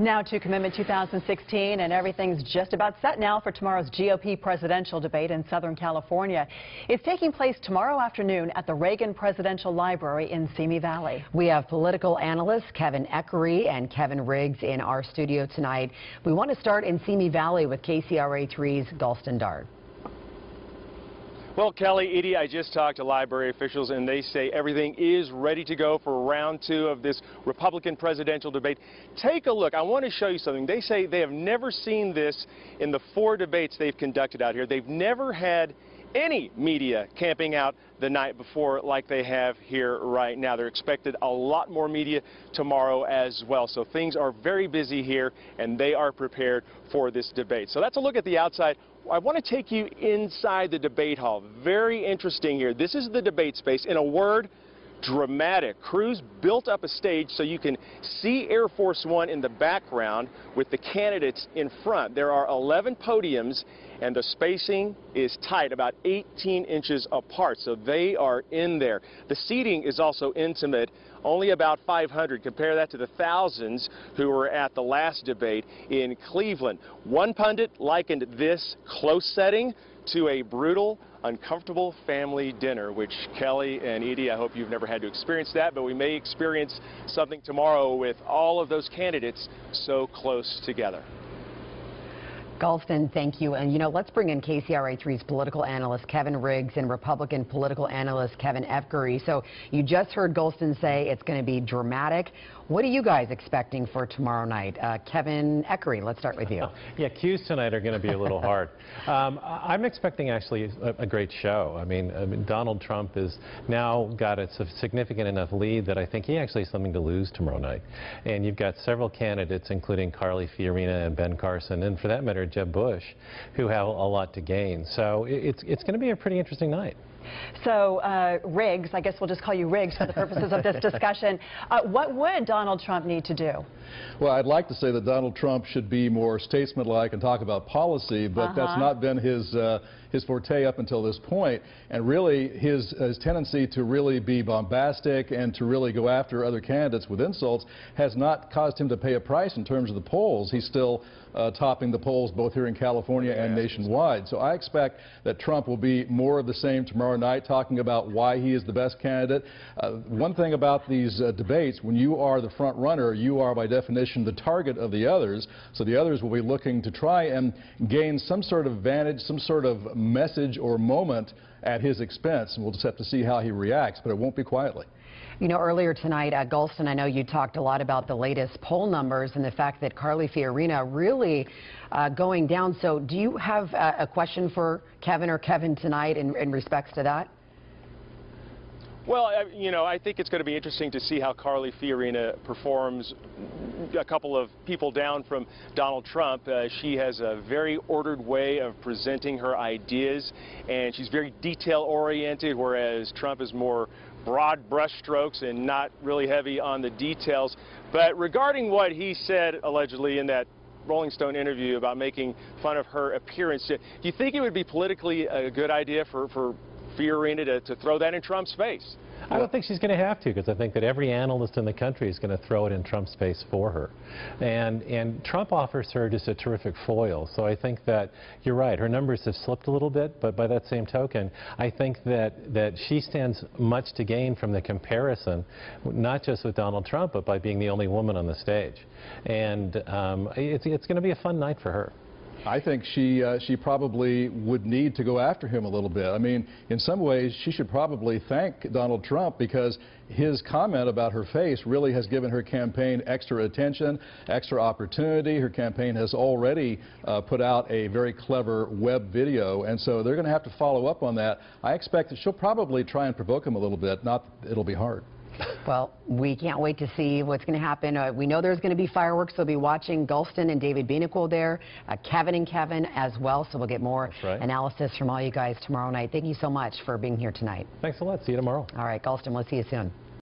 Now to Commitment 2016, and everything's just about set now for tomorrow's GOP presidential debate in Southern California. It's taking place tomorrow afternoon at the Reagan Presidential Library in Simi Valley. We have political analysts Kevin Eckery and Kevin Riggs in our studio tonight. We want to start in Simi Valley with KCRA 3's Galston Dart. Well, Kelly, Edie, I just talked to library officials, and they say everything is ready to go for round two of this Republican presidential debate. Take a look. I want to show you something. They say they have never seen this in the 4 debates they've conducted out here. They've never had any media camping out the night before like they have here right now. They're expected a lot more media tomorrow as well. So things are very busy here, and they are prepared for this debate. So that's a look at the outside. I want to take you inside the debate hall. Very interesting here. This is the debate space. In a word, dramatic. Crews built up a stage so you can see Air Force One in the background with the candidates in front. There are 11 podiums, and the spacing is tight, about 18 inches apart, so they are in there. The seating is also intimate, only about 500. Compare that to the thousands who were at the last debate in Cleveland. One pundit likened this close setting to a brutal, uncomfortable family dinner, which Kelly and Edie, I hope you've never had to experience that, but we may experience something tomorrow with all of those candidates so close together. Galston, thank you. And, let's bring in KCRA 3's political analyst Kevin Riggs and Republican political analyst Kevin Eckery. So you just heard Galston say it's going to be dramatic. What are you guys expecting for tomorrow night? Kevin Eckery, let's start with you. Yeah, cues tonight are going to be a little hard. I'm expecting actually a great show. I mean, Donald Trump has now got a significant enough lead that I think he actually has something to lose tomorrow night. And you've got several candidates, including Carly Fiorina and Ben Carson, and for that matter, Jeb Bush, who have a lot to gain. So it's going to be a pretty interesting night. So, Riggs, I guess we'll just call you Riggs for the purposes of this discussion. What would Donald Trump need to do? Well, I'd like to say that Donald Trump should be more statesmanlike and talk about policy, but that's not been his forte up until this point. And really, his tendency to really be bombastic and to really go after other candidates with insults has not caused him to pay a price in terms of the polls. He's still topping the polls both here in California and nationwide. So I expect that Trump will be more of the same tomorrow night, talking about why he is the best candidate. One thing about these debates, when you are the front runner, you are by definition the target of the others. So the others will be looking to try and gain some sort of advantage, some sort of message or moment at his expense. And we'll just have to see how he reacts, but it won't be quietly. Earlier tonight at Galston, I know you talked a lot about the latest poll numbers and the fact that Carly Fiorina really going down. So do you have a question for Kevin or Kevin tonight in respects to that? Well, I think it's going to be interesting to see how Carly Fiorina performs a couple of people down from Donald Trump. She has a very ordered way of presenting her ideas, and she's very detail-oriented, whereas Trump is more broad brushstrokes and not really heavy on the details. But regarding what he said, allegedly, in that Rolling Stone interview about making fun of her appearance, do you think it would be politically a good idea for Fiorina to throw that in Trump's face? I don't think she's going to have to, because I think that every analyst in the country is going to throw it in Trump's face for her. And Trump offers her just a terrific foil. So I think that you're right. Her numbers have slipped a little bit, but by that same token, I think that she stands much to gain from the comparison, not just with Donald Trump, but by being the only woman on the stage. And it's going to be a fun night for her. I think she probably would need to go after him a little bit. I mean, in some ways, she should probably thank Donald Trump, because his comment about her face really has given her campaign extra attention, extra opportunity. Her campaign has already put out a very clever web video, and so they're going to have to follow up on that. I expect that she'll probably try and provoke him a little bit. Not that it'll be hard. Well, we can't wait to see what's going to happen. We know there's going to be fireworks. We'll be watching Galston and David Beaniquil there, Kevin and Kevin as well. So we'll get more analysis from all you guys tomorrow night. Thank you so much for being here tonight. Thanks a lot. See you tomorrow. All right, Galston, we'll see you soon.